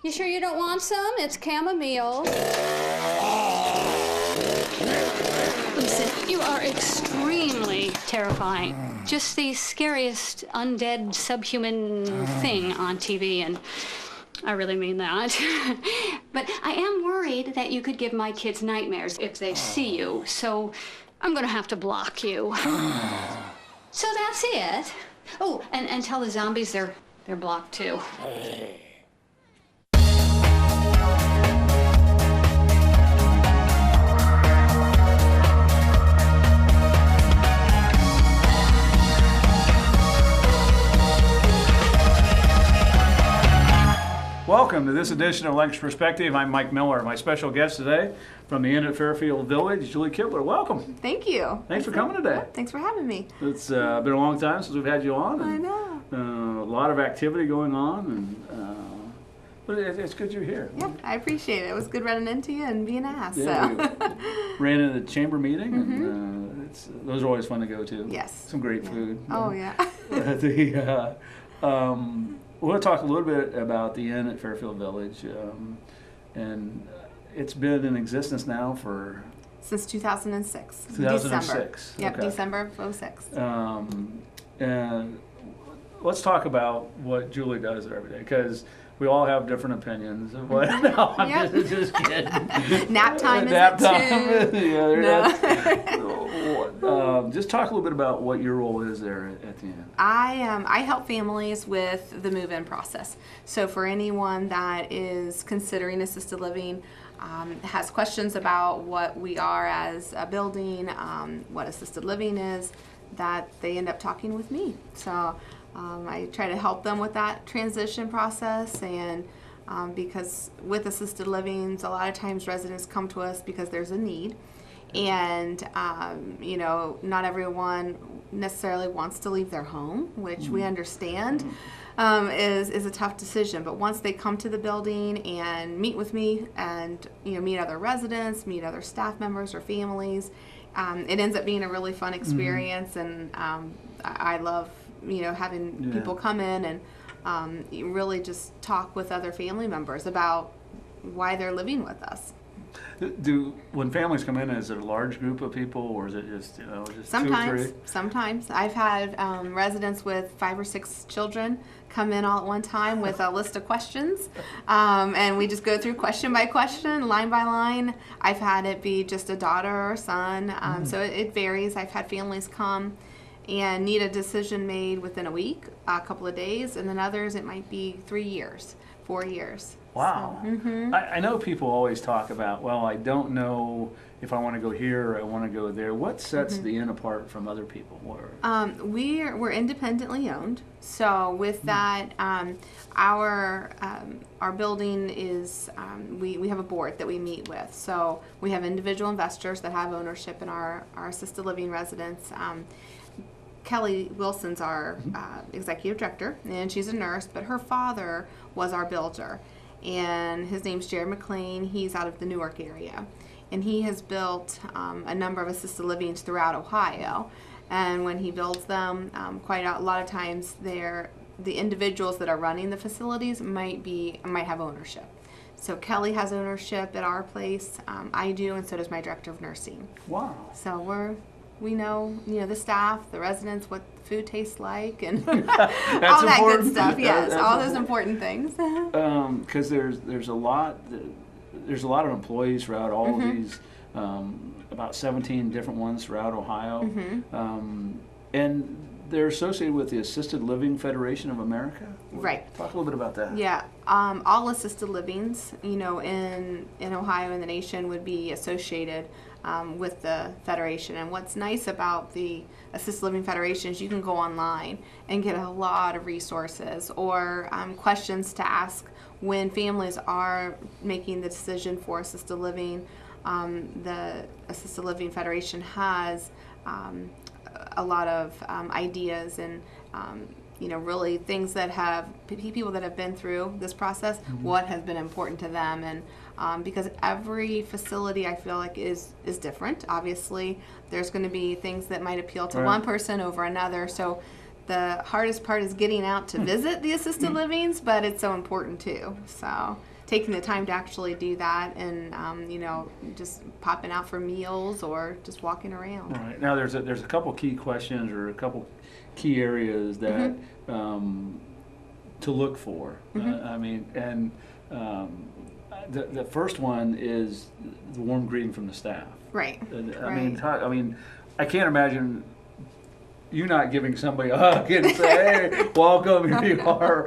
You sure you don't want some? It's chamomile. Listen, you are extremely terrifying. Just the scariest undead subhuman thing on TV, and I really mean that. But I am worried that you could give my kids nightmares if they see you, so I'm gonna have to block you. So that's it. Oh, and tell the zombies they're blocked too. Welcome to this edition of Lancaster Perspective. I'm Mike Miller. My special guest today from the Inn at Fairfield Village, Julie Kibler. Welcome. Thank you. Thanks for coming today. Thanks for having me. It's been a long time since we've had you on. I know. A lot of activity going on, but it's good you're here. Yeah, I appreciate it. It was good running into you and being asked. Yeah, so. We ran into the chamber meeting, and those are always fun to go to. Yes. Some great food. Oh, yeah. We want to talk a little bit about the Inn at Fairfield Village, and it's been in existence now for... Since 2006. 2006. Yep, okay. December of 06. And let's talk about what Julie does there every day, because we all have different opinions of what. No, I'm just kidding. Nap time is Nap it time. too? No. Just talk a little bit about what your role is there at the end. I help families with the move-in process. So for anyone that is considering assisted living, has questions about what we are as a building, what assisted living is, that they end up talking with me. So I try to help them with that transition process, and because with assisted livings, a lot of times residents come to us because there's a need, and not everyone necessarily wants to leave their home, which we understand is a tough decision. But once they come to the building and meet with me, and meet other residents, meet other staff members or families, it ends up being a really fun experience, and I love having people come in and really just talk with other family members about why they're living with us. When families come in, is it a large group of people, or is it just just sometimes, 2 or 3? Sometimes I've had residents with 5 or 6 children come in all at one time with a list of questions, and we just go through question by question, line by line. I've had it be just a daughter or son, so it varies. I've had families come and need a decision made within a week, a couple of days, and then others it might be 3 years, 4 years. Wow. So, I know people always talk about, well, I don't know if I want to go here or I want to go there. What sets the Inn apart from other people? We're independently owned, so with that, our building is we have a board that we meet with. So we have individual investors that have ownership in our assisted living residents. Kelly Wilson's our executive director, and she's a nurse, but her father was our builder, and his name's Jared McLean. He's out of the Newark area, and he has built a number of assisted livings throughout Ohio. And when he builds them, quite a lot of times the individuals that are running the facilities might have ownership. So Kelly has ownership at our place. I do, and so does my director of nursing. Wow. So we know the staff, the residents, what the food tastes like, and all that good stuff. Yes, all those important things. Because there's a lot of employees throughout all of these, about 17 different ones throughout Ohio, and they're associated with the Assisted Living Federation of America. Right. Talk a little bit about that. Yeah, all assisted livings, in Ohio and the nation would be associated with the Federation. And what's nice about the Assisted Living Federation is you can go online and get a lot of resources or questions to ask when families are making the decision for assisted living. The Assisted Living Federation has a lot of ideas and really things that have people that have been through this process, what has been important to them, and because every facility I feel like is different. Obviously, there's going to be things that might appeal to one person over another. So the hardest part is getting out to visit the assisted livings, but it's so important too. So taking the time to actually do that, and just popping out for meals or just walking around. Right. Now there's a couple key questions or a couple key areas that to look for. The first one is the warm greeting from the staff. Right. I can't imagine you not giving somebody a hug and say, "Hey, welcome, here you are."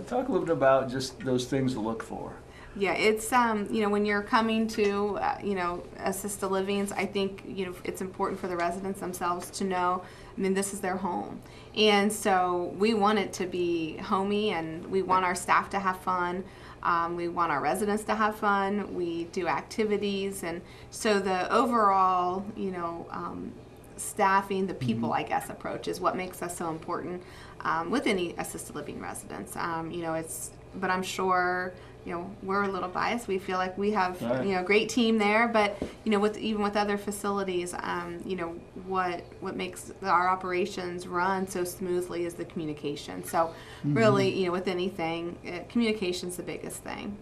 Talk a little bit about just those things to look for. Yeah, it's when you're coming to assisted livings, I think it's important for the residents themselves to know. This is their home, and so we want it to be homey, and we want our staff to have fun. We want our residents to have fun. We do activities, and so the overall, staffing, the people, I guess, approach is what makes us so important with any assisted living residents. But I'm sure, we're a little biased. We feel like we have, a great team there, but, with other facilities, what makes our operations run so smoothly is the communication. So really, with anything, communication's the biggest thing.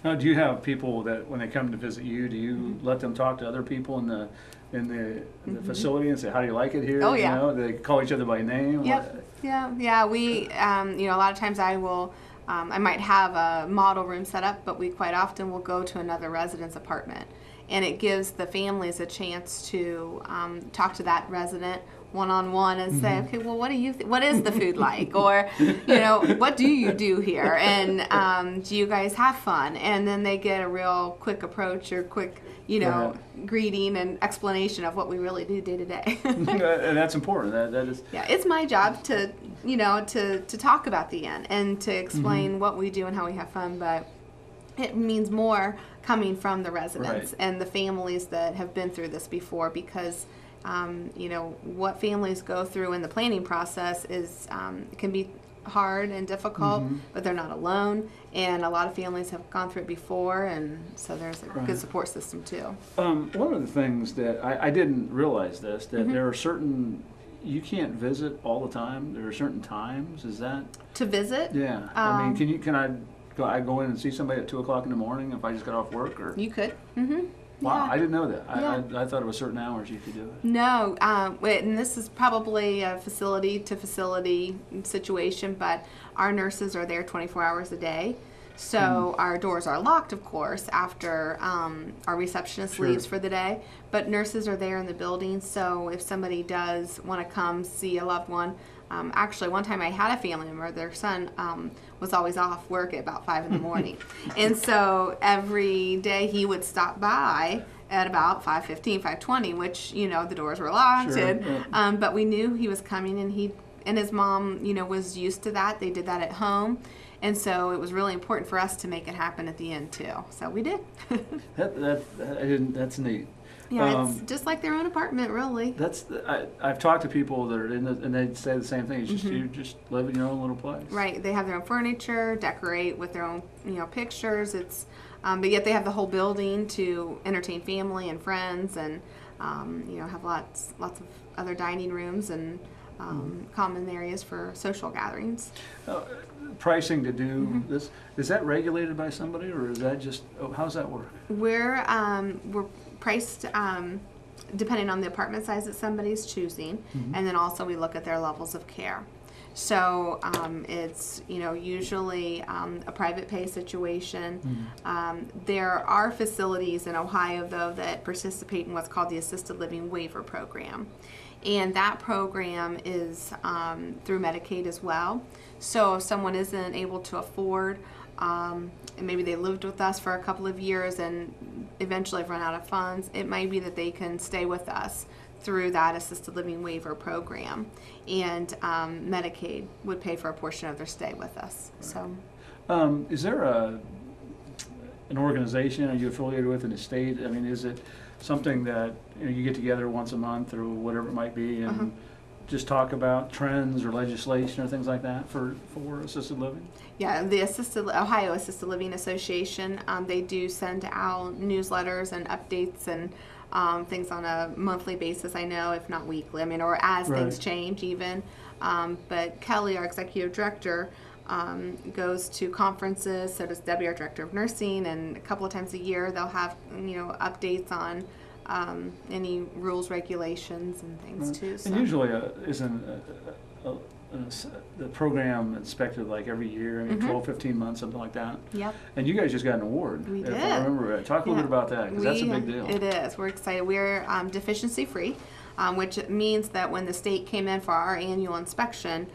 Now, do you have people that when they come to visit you, do you let them talk to other people in the facility and say, "How do you like it here?" Oh, yeah. They call each other by name. Yep. Yeah. We, a lot of times I will. I might have a model room set up, but we quite often will go to another resident's apartment, and it gives the families a chance to talk to that resident one-on-one and say, "Okay, well, what is the food like?" Or, "What do you do here? And do you guys have fun?" And then they get a real quick approach or quick, greeting and explanation of what we really do day to day. And that's important. That is. Yeah, it's my job to, to talk about the end and to explain what we do and how we have fun, but it means more coming from the residents and the families that have been through this before, because what families go through in the planning process is can be hard and difficult, but they're not alone, and a lot of families have gone through it before, and so there's a good support system too. One of the things that I didn't realize that there are certain, you can't visit all the time. There are certain times. Is that to visit? Yeah. Can I go in and see somebody at 2:00 in the morning if I just got off work? Or you could. Wow, Yeah. I didn't know that. Yeah. I thought it was certain hours you could do it. No, and this is probably a facility to facility situation, but our nurses are there 24 hours a day. So our doors are locked, of course, after our receptionist leaves for the day. But nurses are there in the building, so if somebody does want to come see a loved one, actually, one time I had a family member, their son was always off work at about 5 in the morning. And so every day he would stop by at about 5:15, 5:20, which, the doors were locked. But we knew he was coming, and his mom, was used to that. They did that at home. And so it was really important for us to make it happen at the end, too. So we did. That's neat. Yeah, it's just like their own apartment, really. I've talked to people that are in and they say the same thing. It's just you just live in your own little place. Right. They have their own furniture, decorate with their own pictures. It's but yet they have the whole building to entertain family and friends, and have lots of other dining rooms and common areas for social gatherings. Pricing to do this, is that regulated by somebody, or is that just how's that work? We're priced depending on the apartment size that somebody's choosing, and then also we look at their levels of care. So it's usually a private pay situation. There are facilities in Ohio, though, that participate in what's called the Assisted Living Waiver Program, and that program is through Medicaid as well. So if someone isn't able to afford, and maybe they lived with us for a couple of years and eventually have run out of funds, it might be that they can stay with us through that assisted living waiver program, and Medicaid would pay for a portion of their stay with us. So, is there an organization are you affiliated with in the state? I mean, is it something that you get together once a month or whatever it might be and just talk about trends or legislation or things like that for assisted living? Yeah, the Ohio Assisted Living Association, they do send out newsletters and updates and things on a monthly basis, I know, if not weekly. I mean, or as things change even. But Kelly, our executive director, goes to conferences. So does Debbie, our director of nursing, and a couple of times a year they'll have updates on any rules, regulations, and things too. So. And usually, isn't the program inspected like every year, 12, 15 months, something like that? Yep. And you guys just got an award. We did. If I remember right. Talk a little bit about that, because that's a big deal. It is. We're excited. We're deficiency free, which means that when the state came in for our annual inspection,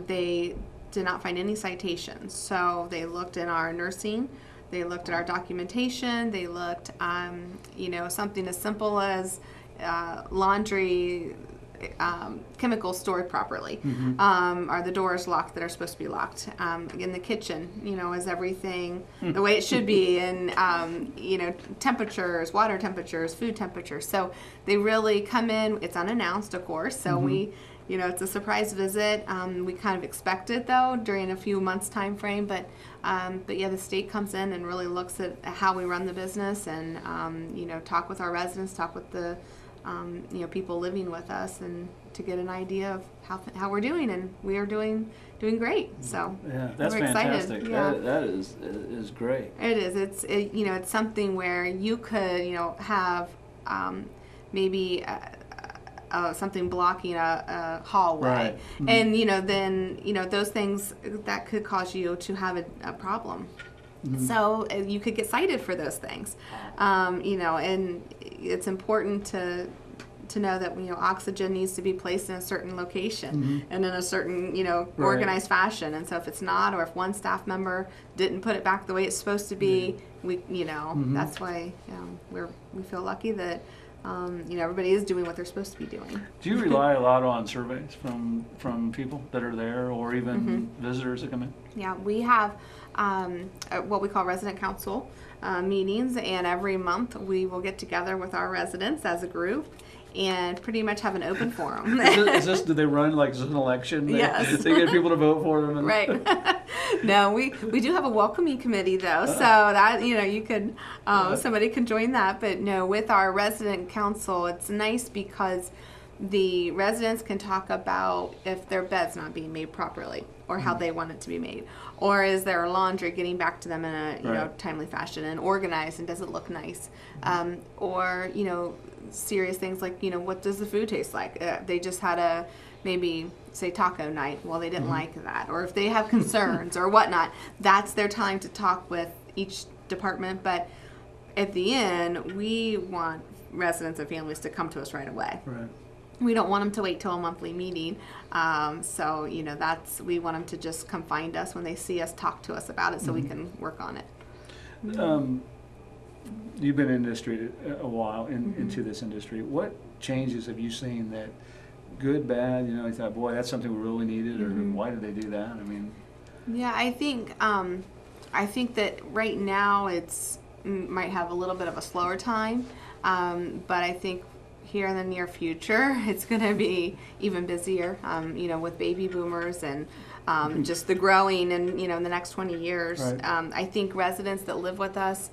they did not find any citations. So they looked in our nursing, they looked at our documentation, they looked, something as simple as laundry chemicals stored properly. Are the doors locked that are supposed to be locked? In the kitchen, is everything the way it should be? And, temperatures, water temperatures, food temperatures. So they really come in, it's unannounced, of course. So we, it's a surprise visit. We kind of expect it though during a few months time frame, but yeah, the state comes in and really looks at how we run the business and, talk with our residents, talk with the, people living with us, and to get an idea of how we're doing, and we are doing great. So yeah, that's we're fantastic. Excited. Yeah. That is great. It is. It's something where you could have maybe something blocking a hallway, and then those things that could cause you to have a problem. So you could get cited for those things, and it's important to know that oxygen needs to be placed in a certain location and in a certain organized fashion. And so if it's not, or if one staff member didn't put it back the way it's supposed to be, we that's why we feel lucky that everybody is doing what they're supposed to be doing. Do you rely a lot on surveys from people that are there, or even visitors that come in? Yeah, we have what we call resident council meetings, and every month we will get together with our residents as a group and pretty much have an open forum. Do they run like an election? Yes. They get people to vote for them? Right. No, we do have a welcoming committee though, so that you could somebody can join that. But no, with our resident council, it's nice because the residents can talk about if their bed's not being made properly, or how they want it to be made, or is their laundry getting back to them in a timely fashion and organized, and does it look nice, or serious things like what does the food taste like? They just had a maybe say taco night. Well, they didn't like that, or if they have concerns or whatnot, that's their time to talk with each department. But at the end, we want residents and families to come to us right away. Right. We don't want them to wait till a monthly meeting. So we want them to just come find us when they see us, talk to us about it, so we can work on it. You've been in industry a while, into this industry. What changes have you seen that, good, bad, you thought, boy, that's something we really needed, or why did they do that? I mean. Yeah, I think that right now might have a little bit of a slower time, but I think here in the near future it's going to be even busier, with baby boomers and just the growing, and in the next 20 years. Right. I think residents that live with us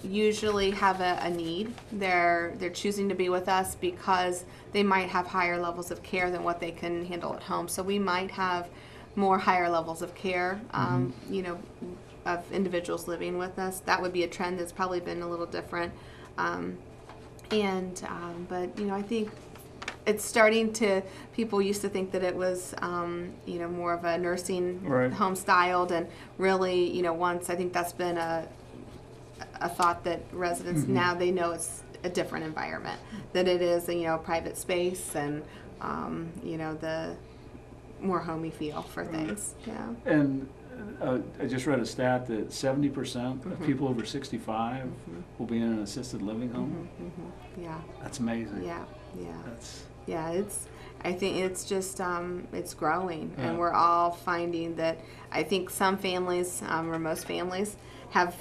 usually have a need. They're choosing to be with us because they might have higher levels of care than what they can handle at home. So we might have more higher levels of care, of individuals living with us. That would be a trend that's probably been a little different. But I think it's starting to, people used to think that it was, more of a nursing home styled, and really, once, I think that's been a thought that residents now, they know it's a different environment, that it is a private space, and the more homey feel for things. Yeah. And I just read a stat that 70% of people over 65 will be in an assisted living home. Yeah. That's amazing. Yeah. Yeah. I think it's just it's growing, and we're all finding that. I think some families, or most families, have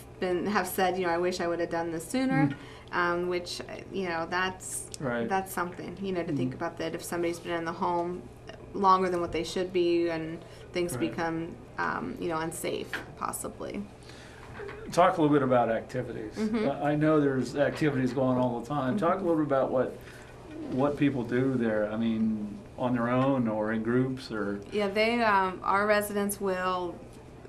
said, I wish I would have done this sooner, which that's something to think about, that if somebody's been in the home longer than what they should be, and things become unsafe, possibly. talk a little bit about activities. I know there's activities going on all the time. Talk a little bit about what people do there. I mean, on their own or in groups or. Yeah, they our residents will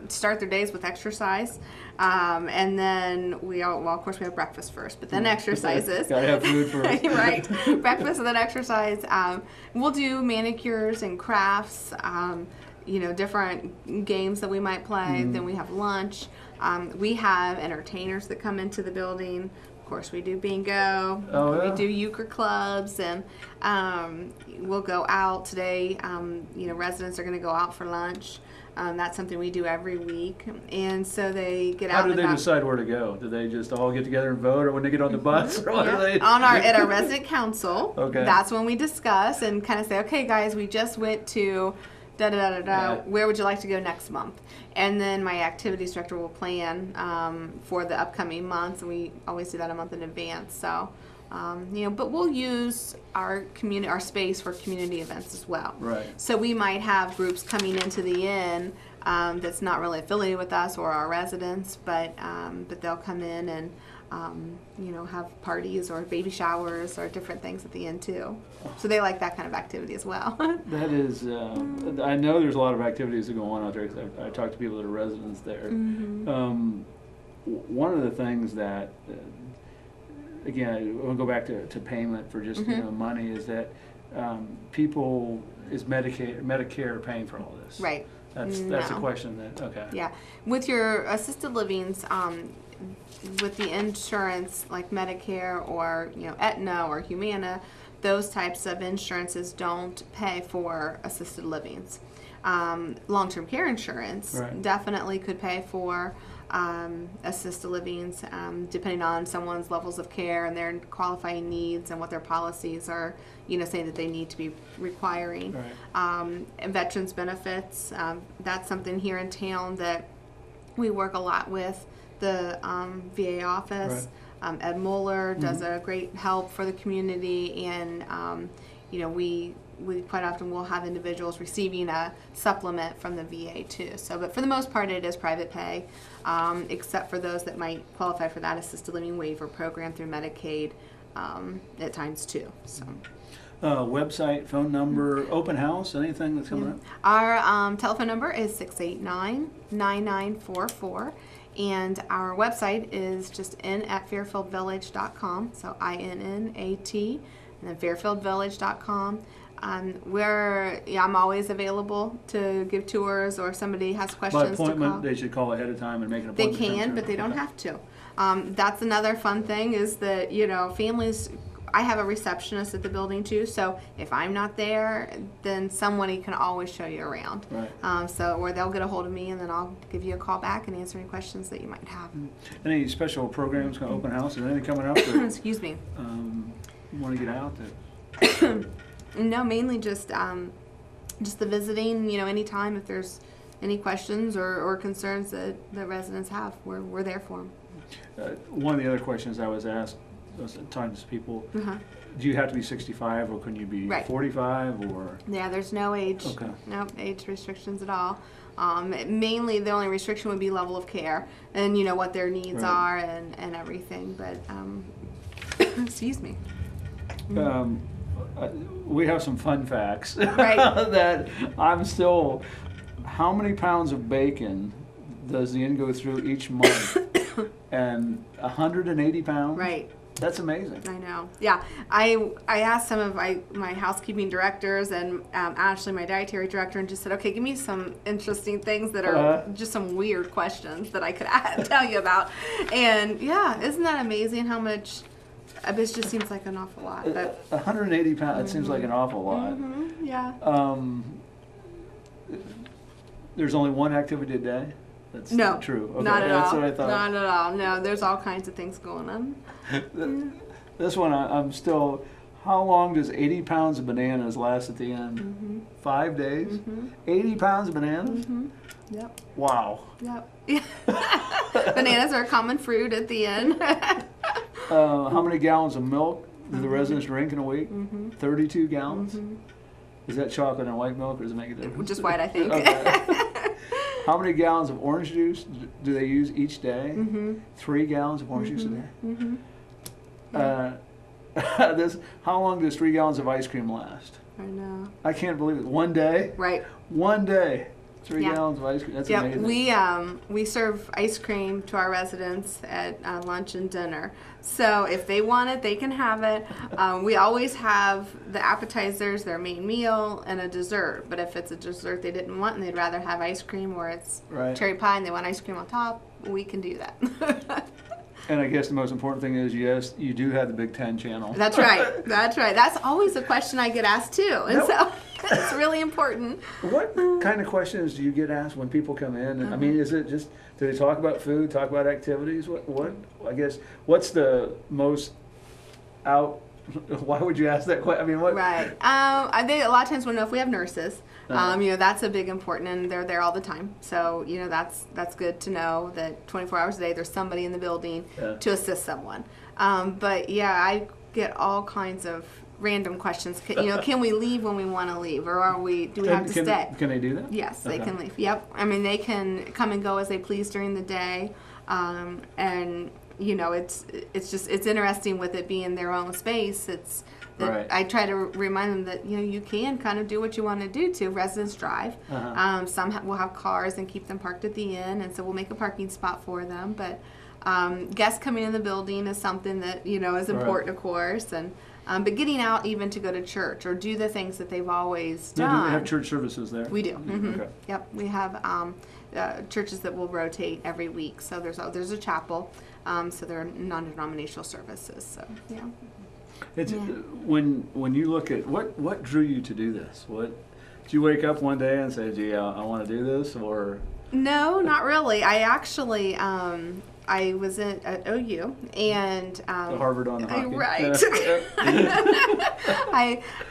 start their days with exercise, and then of course we have breakfast first, but then exercises. Gotta have food first. Right, breakfast and then exercise. We'll do manicures and crafts. Different games that we might play. Then we have lunch. We have entertainers that come into the building. Of course, we do bingo. Oh, yeah. We do euchre clubs, and we'll go out today. Residents are going to go out for lunch. That's something we do every week, and so they get out. How do they decide where to go? Do they just all get together and vote, or when they get on the bus? Or what do they? At our resident council. Okay. That's when we discuss and kind of say, okay, guys, we just went to da da da da da. Yeah. Where would you like to go next month? And then my activities director will plan for the upcoming months, and we always do that a month in advance. So. But we'll use our space for community events as well. Right. So we might have groups coming into the inn that's not really affiliated with us or our residents, but they'll come in and have parties or baby showers or different things at the inn too. So they like that kind of activity as well. That is, I know there's a lot of activities that go on out there. 'Cause I talk to people that are residents there. One of the things that again, we'll go back to payment for just money, is that Medicare paying for all this? Right. That's a question that, okay. Yeah. With your assisted livings, with the insurance like Medicare or Aetna or Humana, those types of insurances don't pay for assisted livings. Long-term care insurance definitely could pay for assisted livings, depending on someone's levels of care and their qualifying needs and what their policies are, saying that they need to be requiring. Right. And veterans benefits, that's something here in town that we work a lot with the VA office. Right. Ed Mueller does a great help for the community, and we quite often will have individuals receiving a supplement from the VA too. So, but for the most part, it is private pay, except for those that might qualify for that assisted living waiver program through Medicaid at times too. So, website, phone number, open house, anything that's coming up? Our telephone number is 689-9944. And our website is just in@fairfieldvillage.com. So INNAT, and then fairfieldvillage.com. I'm always available to give tours, or if somebody has questions. By appointment, to call. they should call ahead of time and make an They appointment. can, but they don't have to. That's another fun thing is that, families, I have a receptionist at the building too, so if I'm not there, then somebody can always show you around. Right. Or they'll get a hold of me, and then I'll give you a call back and answer any questions that you might have. Any special programs, open house, is anything coming up? That, Excuse me. you want to get out there? No, mainly just the visiting. Anytime if there's any questions or concerns that the residents have, we're there for them. One of the other questions I was asked, I was talking to people, do you have to be 65, or can you be 45, or? Yeah, there's no age, age restrictions at all. Mainly the only restriction would be level of care and what their needs are and everything. But excuse me. We have some fun facts Right. that I'm still. How many pounds of bacon does the inn go through each month? And 180 pounds. Right. That's amazing. I know. Yeah. I asked some of my housekeeping directors and Ashley, my dietary director, and just said, okay, give me some interesting things that are just some weird questions that I could tell you about. And yeah, isn't that amazing how much? It just seems like an awful lot. But 180 pounds, it seems like an awful lot. Yeah. There's only one activity a day? That's no, true. Okay, not at that's all. What I thought. Not at all. No, there's all kinds of things going on. This one, I'm still. How long does 80 pounds of bananas last at the end? 5 days? 80 pounds of bananas? Yep. Wow. Yep. Bananas are a common fruit at the end. How many gallons of milk do the residents drink in a week? 32 gallons? Is that chocolate and white milk, or does it make a difference? Just white, I think. Okay. How many gallons of orange juice do they use each day? 3 gallons of orange juice a day. How long does 3 gallons of ice cream last? I know. I can't believe it. One day? Right. One day. 3 gallons of ice cream. That's amazing. We serve ice cream to our residents at lunch and dinner. So if they want it, they can have it. We always have the appetizers, their main meal, and a dessert. But if it's a dessert they didn't want and they'd rather have ice cream, or it's cherry pie and they want ice cream on top, we can do that. And I guess the most important thing is, yes, you do have the Big Ten channel. That's right. That's right. That's always a question I get asked too. And so it's really important. What kind of questions do you get asked when people come in? I mean, is it just, do they talk about food, talk about activities? What I guess, what's the most why would you ask that question? I mean, what? Right. I think a lot of times want to know if we have nurses. That's a big important, and they're there all the time. So, that's good to know that 24 hours a day there's somebody in the building to assist someone. I get all kinds of random questions. Can we leave when we want to leave, or do we have to stay? Can they do that? Yes, they can leave. Yep. I mean, they can come and go as they please during the day, and it's interesting with it being their own space. It's that I try to remind them that you can kind of do what you want to do too. Residents drive. Some will have cars and keep them parked at the inn, and so we'll make a parking spot for them. But guests coming in the building is something that is important, of course, and but getting out even to go to church or do the things that they've always done. Do they have church services there? We do. Okay. Yep, we have churches that will rotate every week. So there's a chapel. So they're non-denominational services. So yeah. When you look at what drew you to do this? Did you wake up one day and say, "Gee, I want to do this," or? No, not really. I actually I was at OU and Harvard on the hockey. Right.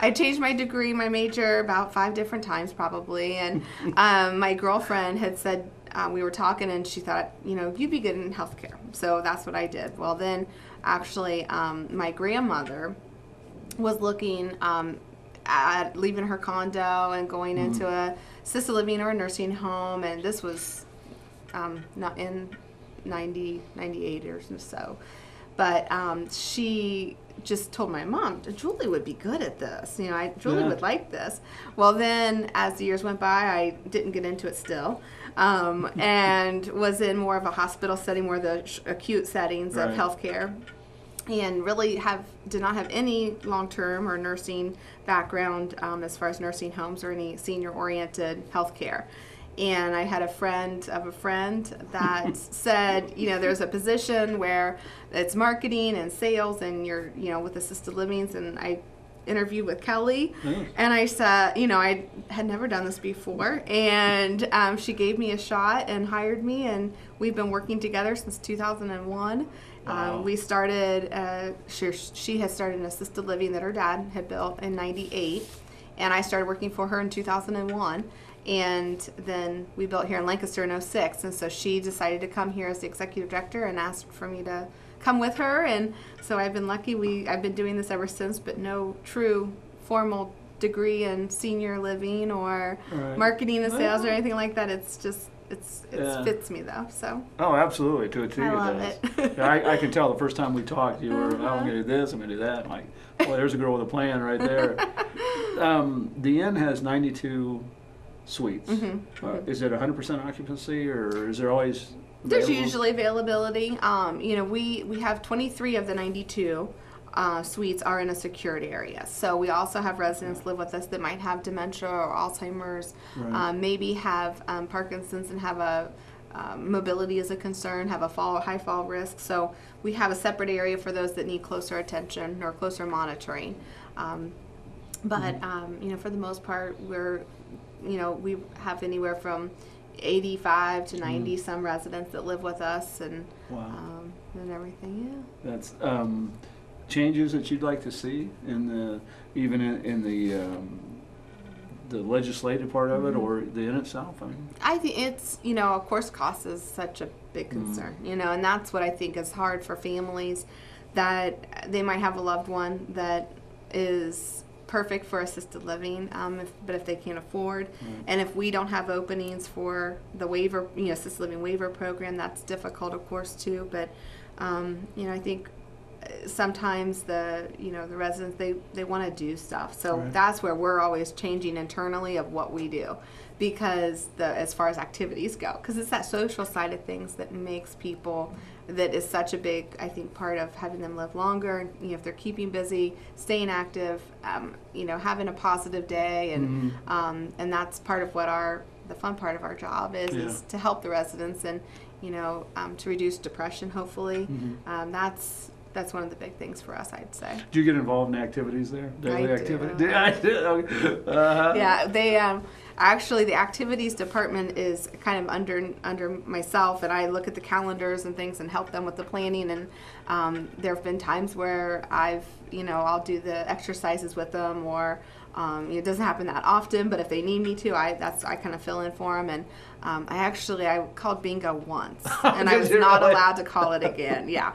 I changed my degree, my major about 5 different times probably, and my girlfriend had said. We were talking and she thought, you'd be good in healthcare. So that's what I did. Well, then actually my grandmother was looking at leaving her condo and going into a assisted living or a nursing home. And this was not in 98 or so. But she just told my mom, Julie would be good at this. Julie would like this. Well, then as the years went by, I didn't get into it still. And was in more of a hospital setting, more the acute settings of healthcare, and really did not have any long-term or nursing background as far as nursing homes or any senior-oriented healthcare. And I had a friend of a friend that said, there's a position where it's marketing and sales, and you're, with assisted livings, and I interviewed with Kelly, and I said, I had never done this before, and she gave me a shot and hired me, and we've been working together since 2001. Wow. We started, she had started an assisted living that her dad had built in 98, and I started working for her in 2001, and then we built here in Lancaster in 06, and so she decided to come here as the executive director and asked for me to come with her, and so I've been lucky. I've been doing this ever since, but no true formal degree in senior living or marketing and sales or anything like that. It's just it fits me though. So absolutely, to a T. I love it. I can tell the first time we talked, you were, I'm going to do this, I'm going to do that. I'm like, well, there's a girl with a plan right there. The inn has 92 suites. Is it 100% occupancy, or is there always? There's usually availability. We have 23 of the 92 suites are in a secured area. So we also have residents live with us that might have dementia or Alzheimer's, maybe have Parkinson's and have a mobility is a concern, have a high fall risk. So we have a separate area for those that need closer attention or closer monitoring. But for the most part, we have anywhere from 85 to 90 some residents that live with us, and everything. That's changes that you'd like to see in the legislative part of it, or the inn itself. I think it's of course cost is such a big concern, and that's what I think is hard for families, that they might have a loved one that is perfect for assisted living, but if they can't afford, and if we don't have openings for the waiver, assisted living waiver program, that's difficult, of course, too. But I think sometimes the residents, they want to do stuff, so that's where we're always changing internally of what we do, because as far as activities go, because it's that social side of things that makes people, that is such a big, I think, part of having them live longer. If they're keeping busy, staying active, having a positive day, and that's part of what the fun part of our job is to help the residents, and to reduce depression, hopefully. That's one of the big things for us, I'd say. Do you get involved in activities there? Daily activity? I do. Okay. Yeah, they actually, the activities department is kind of under myself, and I look at the calendars and things and help them with the planning. And there have been times where I'll do the exercises with them, or it doesn't happen that often, but if they need me to, I kind of fill in for them. And I called bingo once, and I was not allowed to call it again. Yeah,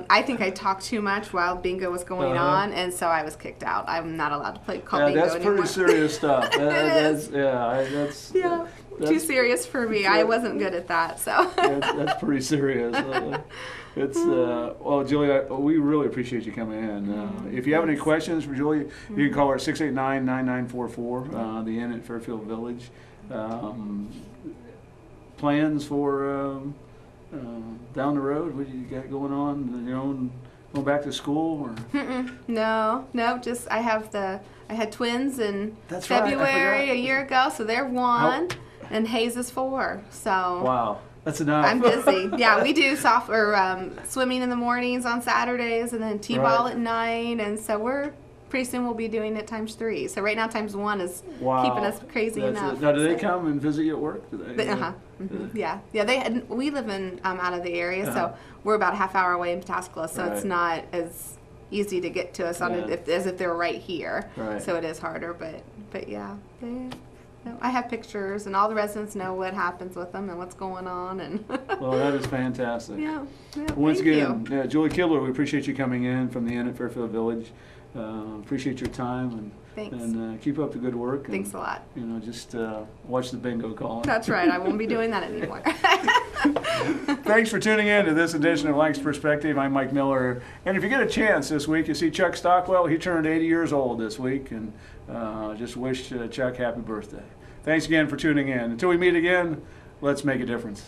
I think I talked too much while bingo was going on, and so I was kicked out. I'm not allowed to call bingo that's anymore. Pretty serious stuff. That's too serious for me. I wasn't good at that, so. That's pretty serious. Well, Julie, we really appreciate you coming in. If you have any questions for Julie, you can call her at 689-9944, the Inn at Fairfield Village. Plans for down the road? What do you got going on? Going back to school? Or? No. Just I had twins in That's February right, a year ago, so they're 1, and Hayes is 4. So wow. That's enough. I'm busy. Yeah, we do swimming in the mornings on Saturdays, and then t-ball at night, and so pretty soon we'll be doing it times 3. So right now times 1 is keeping us crazy enough. Now, do they come and visit you at work? Yeah. We live in out of the area, so we're about a half hour away in Pataskala, so it's not as easy to get to us as if they're right here. Right. So it is harder, but yeah. I have pictures, and all the residents know what happens with them and what's going on. And well, that is fantastic. Yeah. Once again, Julie Kibler, we appreciate you coming in from the Inn at Fairfield Village. Appreciate your time, and keep up the good work. Thanks a lot. Just watch the bingo call. That's right. I won't be doing that anymore. Thanks for tuning in to this edition of Lancaster Perspective. I'm Mike Miller. And if you get a chance this week, you see Chuck Stockwell. He turned 80 years old this week, and just wish Chuck happy birthday. Thanks again for tuning in. Until we meet again, let's make a difference.